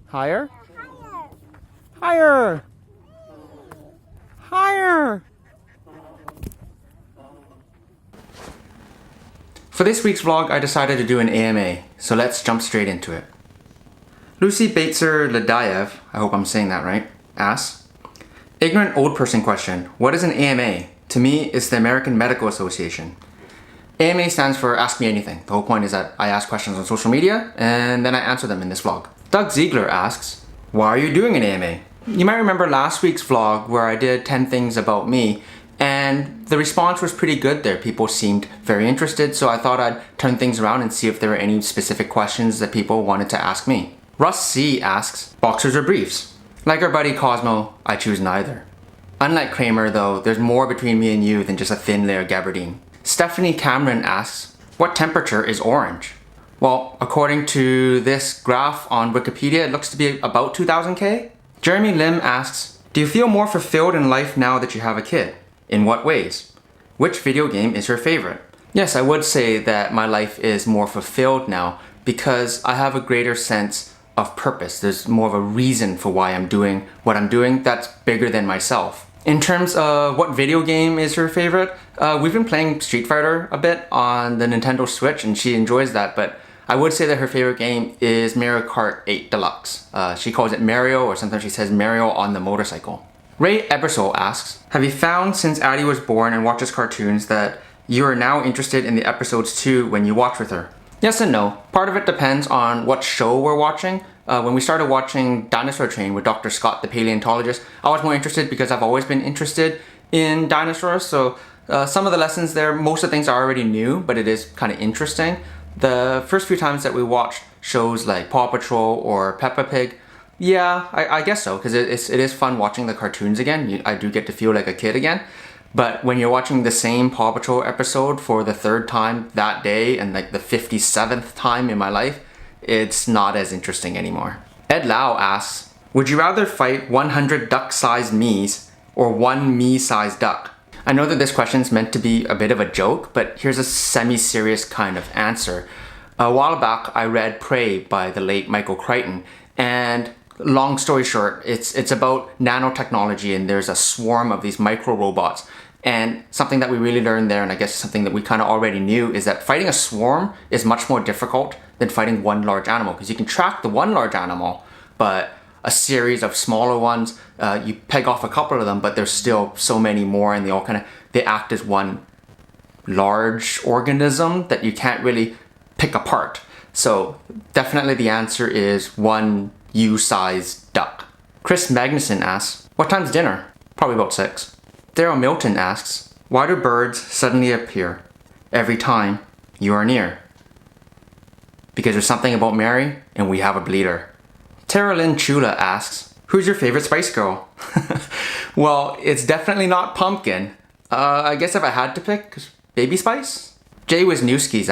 Higher? Higher! Higher! For this week's vlog, I decided to do an AMA, so let's jump straight into it. Lucy Baitzer Ladayev, I hope I'm saying that right, asks, ignorant old person question, what is an AMA? To me, it's the American Medical Association. AMA stands for Ask Me Anything. The whole point is that I ask questions on social media, and then I answer them in this vlog. Doug Ziegler asks, why are you doing an AMA? You might remember last week's vlog where I did 10 things about me, and the response was pretty good there. People seemed very interested, so I thought I'd turn things around and see if there were any specific questions that people wanted to ask me. Russ C asks, boxers or briefs? Like our buddy Cosmo, I choose neither. Unlike Kramer though, there's more between me and you than just a thin layer of gabardine. Stephanie Cameron asks, what temperature is orange? Well, according to this graph on Wikipedia, it looks to be about 2000 K. Jeremy Lim asks, do you feel more fulfilled in life now that you have a kid? In what ways? Which video game is your favorite? Yes, I would say that my life is more fulfilled now because I have a greater sense of purpose. There's more of a reason for why I'm doing what I'm doing that's bigger than myself. In terms of what video game is her favorite, we've been playing Street Fighter a bit on the Nintendo Switch and she enjoys that, but I would say that her favorite game is Mario Kart 8 Deluxe. She calls it Mario, or sometimes she says Mario on the motorcycle. Ray Ebersole asks, have you found since Addie was born and watches cartoons that you are now interested in the episodes too when you watch with her? Yes and no. Part of it depends on what show we're watching. When we started watching Dinosaur Train with Dr. Scott the paleontologist, I was more interested because I've always been interested in dinosaurs. So some of the lessons there, most of the things I already knew, but it is kind of interesting. The first few times that we watched shows like Paw Patrol or Peppa Pig, yeah, I guess so, because it is fun watching the cartoons again. I do get to feel like a kid again. But when you're watching the same Paw Patrol episode for the third time that day and like the 57th time in my life, it's not as interesting anymore. Ed Lau asks, would you rather fight 100 duck-sized me's or one me-sized duck? I know that this question's meant to be a bit of a joke, but here's a semi-serious kind of answer. A while back, I read Prey by the late Michael Crichton, and long story short, it's about nanotechnology and there's a swarm of these micro robots. And something that we really learned there, and I guess something that we kind of already knew, is that fighting a swarm is much more difficult than fighting one large animal, because you can track the one large animal, but a series of smaller ones, you peg off a couple of them, but there's still so many more, and they act as one large organism that you can't really pick apart. So definitely the answer is one U-sized duck. Chris Magnuson asks, what time's dinner? Probably about 6. Daryl Milton asks, why do birds suddenly appear every time you are near? Because there's something about Mary and we have a bleeder. Tara Lynn Chula asks, who's your favorite Spice Girl? Well, it's definitely not Pumpkin. I guess if I had to pick, Baby Spice? Jay Wisniewski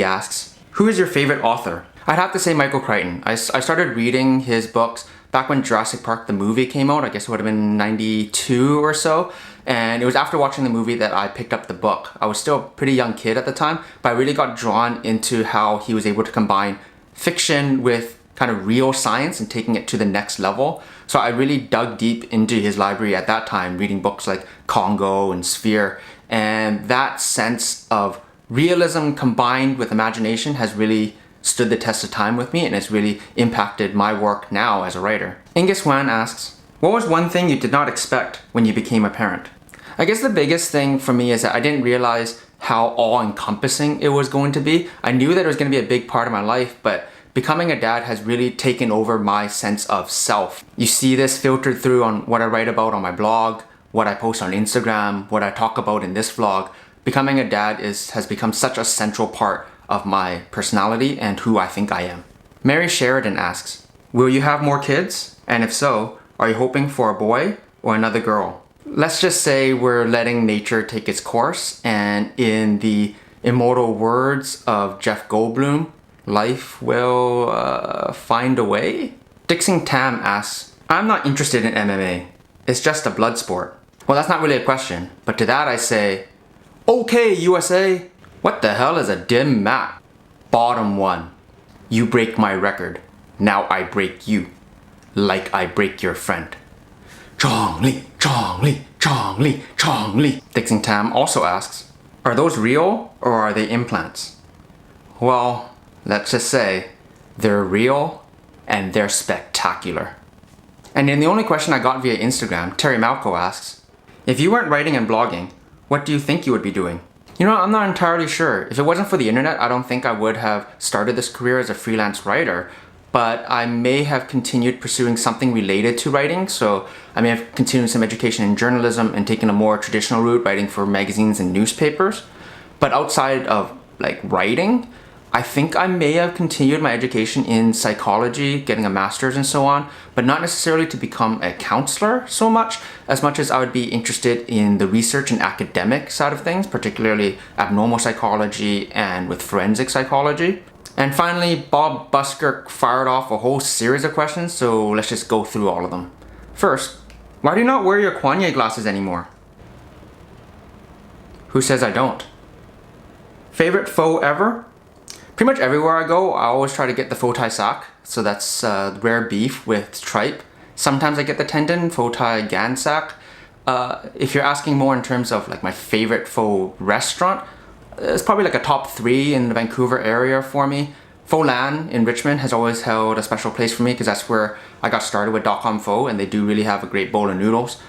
asks, who is your favorite author? I'd have to say Michael Crichton. I started reading his books back when Jurassic Park the movie came out. I guess it would have been 92 or so. And it was after watching the movie that I picked up the book. I was still a pretty young kid at the time, but I really got drawn into how he was able to combine fiction with kind of real science and taking it to the next level. So I really dug deep into his library at that time, reading books like Congo and Sphere. And that sense of realism combined with imagination has really stood the test of time with me, and it's really impacted my work now as a writer. Ingus Wan asks, what was one thing you did not expect when you became a parent? I guess the biggest thing for me is that I didn't realize how all-encompassing it was going to be. I knew that it was going to be a big part of my life, but becoming a dad has really taken over my sense of self. You see this filtered through on what I write about on my blog, what I post on Instagram, what I talk about in this vlog. Becoming a dad has become such a central part of my personality and who I think I am. Mary Sheridan asks, will you have more kids? And if so, are you hoping for a boy or another girl? Let's just say we're letting nature take its course, and in the immortal words of Jeff Goldblum, life will find a way? Dixon Tam asks, I'm not interested in MMA. It's just a blood sport. Well, that's not really a question, but to that I say, okay, USA. What the hell is a dim map? Bottom one. You break my record. Now I break you. Like I break your friend. Chong Li, Chong Li, Chong Li, Chong Li. Dixing Tam also asks, are those real or are they implants? Well, let's just say they're real and they're spectacular. And then the only question I got via Instagram, Terry Malco asks, if you weren't writing and blogging, what do you think you would be doing? You know, I'm not entirely sure. If it wasn't for the internet, I don't think I would have started this career as a freelance writer, but I may have continued pursuing something related to writing. So I may have continued some education in journalism and taken a more traditional route, writing for magazines and newspapers. But outside of like writing, I think I may have continued my education in psychology, getting a master's and so on, but not necessarily to become a counselor so much as I would be interested in the research and academic side of things, particularly abnormal psychology and with forensic psychology. And finally, Bob Buskirk fired off a whole series of questions, so let's just go through all of them. First, why do you not wear your Kwanye glasses anymore? Who says I don't? Favorite pho ever? Pretty much everywhere I go, I always try to get the pho thai sak. So that's rare beef with tripe. Sometimes I get the tendon, pho thai gan sak. If you're asking more in terms of like my favorite pho restaurant, it's probably like a top 3 in the Vancouver area for me. Pho Lan in Richmond has always held a special place for me because that's where I got started with .com pho, and they do really have a great bowl of noodles.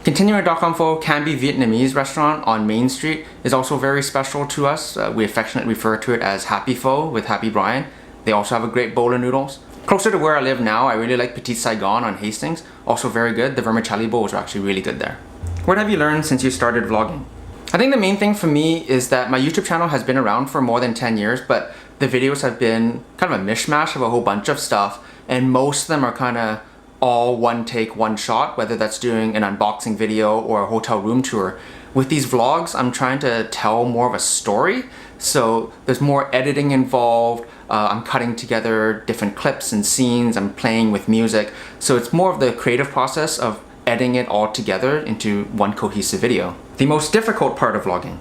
Continuing with .com pho, Canby Vietnamese restaurant on Main Street is also very special to us. We affectionately refer to it as Happy Pho with Happy Brian. They also have a great bowl of noodles. Closer to where I live now, I really like Petit Saigon on Hastings. Also very good. The vermicelli bowls are actually really good there. What have you learned since you started vlogging? I think the main thing for me is that my YouTube channel has been around for more than 10 years, but the videos have been kind of a mishmash of a whole bunch of stuff, and most of them are kind of all one take, one shot, whether that's doing an unboxing video or a hotel room tour. With these vlogs, I'm trying to tell more of a story, so there's more editing involved. I'm cutting together different clips and scenes, I'm playing with music, so it's more of the creative process of editing it all together into one cohesive video. The most difficult part of vlogging,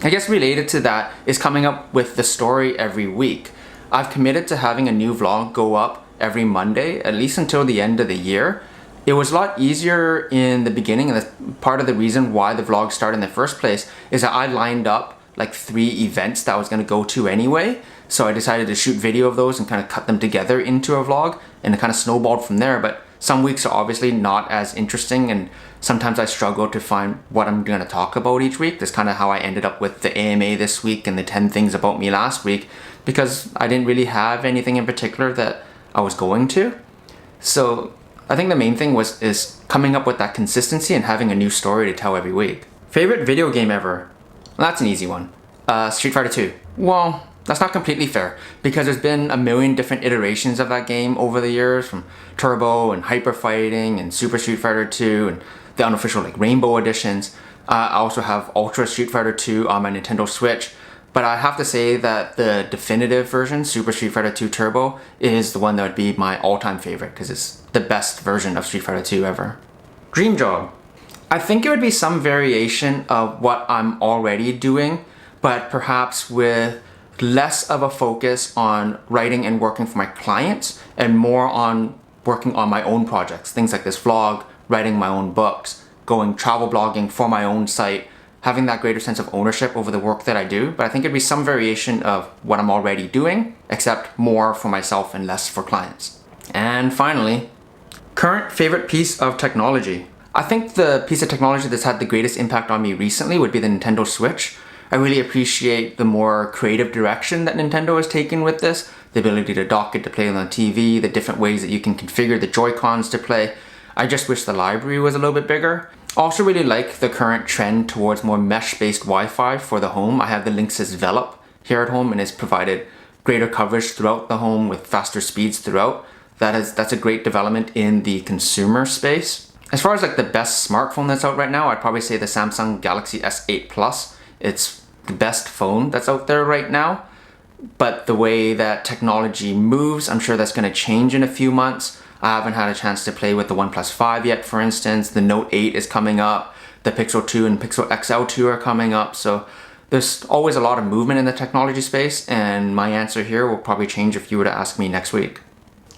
I guess related to that, is coming up with the story every week. I've committed to having a new vlog go up every Monday, at least until the end of the year. It was a lot easier in the beginning, and part of the reason why the vlog started in the first place is that I lined up like 3 events that I was going to go to anyway. So I decided to shoot video of those and kind of cut them together into a vlog, and it kind of snowballed from there. But some weeks are obviously not as interesting, and sometimes I struggle to find what I'm going to talk about each week. That's kind of how I ended up with the AMA this week and the 10 things about me last week, because I didn't really have anything in particular that I was going to. So I think the main thing is coming up with that consistency and having a new story to tell every week. Favorite video game ever? Well, that's an easy one. Street Fighter 2. Well, that's not completely fair, because there's been a million different iterations of that game over the years, from Turbo and Hyper Fighting and Super Street Fighter 2 and the unofficial like Rainbow editions. I also have Ultra Street Fighter 2 on my Nintendo Switch. But I have to say that the definitive version, Super Street Fighter 2 Turbo, is the one that would be my all-time favorite because it's the best version of Street Fighter 2 ever. Dream job. I think it would be some variation of what I'm already doing, but perhaps with less of a focus on writing and working for my clients and more on working on my own projects. Things like this vlog, writing my own books, going travel blogging for my own site, having that greater sense of ownership over the work that I do. But I think it'd be some variation of what I'm already doing, except more for myself and less for clients. And finally, current favorite piece of technology. I think the piece of technology that's had the greatest impact on me recently would be the Nintendo Switch. I really appreciate the more creative direction that Nintendo has taken with this. The ability to dock it to play on the TV, the different ways that you can configure the Joy-Cons to play. I just wish the library was a little bit bigger. I also really like the current trend towards more mesh-based Wi-Fi for the home. I have the Linksys Velop here at home, and it's provided greater coverage throughout the home with faster speeds throughout. That's a great development in the consumer space. As far as like the best smartphone that's out right now, I'd probably say the Samsung Galaxy S8 Plus. It's the best phone that's out there right now. But the way that technology moves, I'm sure that's going to change in a few months. I haven't had a chance to play with the OnePlus 5 yet, for instance. The Note 8 is coming up. The Pixel 2 and Pixel XL2 are coming up. So There's always a lot of movement in the technology space, and my answer here will probably change if you were to ask me next week.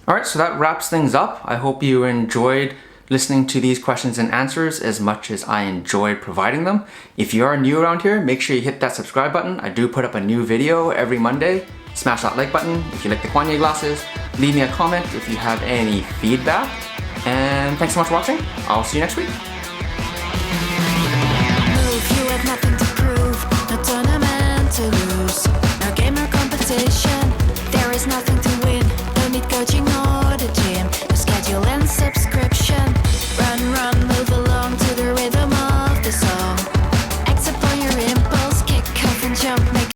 Alright, so that wraps things up. I hope you enjoyed listening to these questions and answers as much as I enjoyed providing them. If you are new around here, make sure you hit that subscribe button. I do put up a new video every Monday. Smash that like button if you like the Kwanye glasses. Leave me a comment if you have any feedback. And thanks so much for watching. I'll see you next week. Move, you have nothing to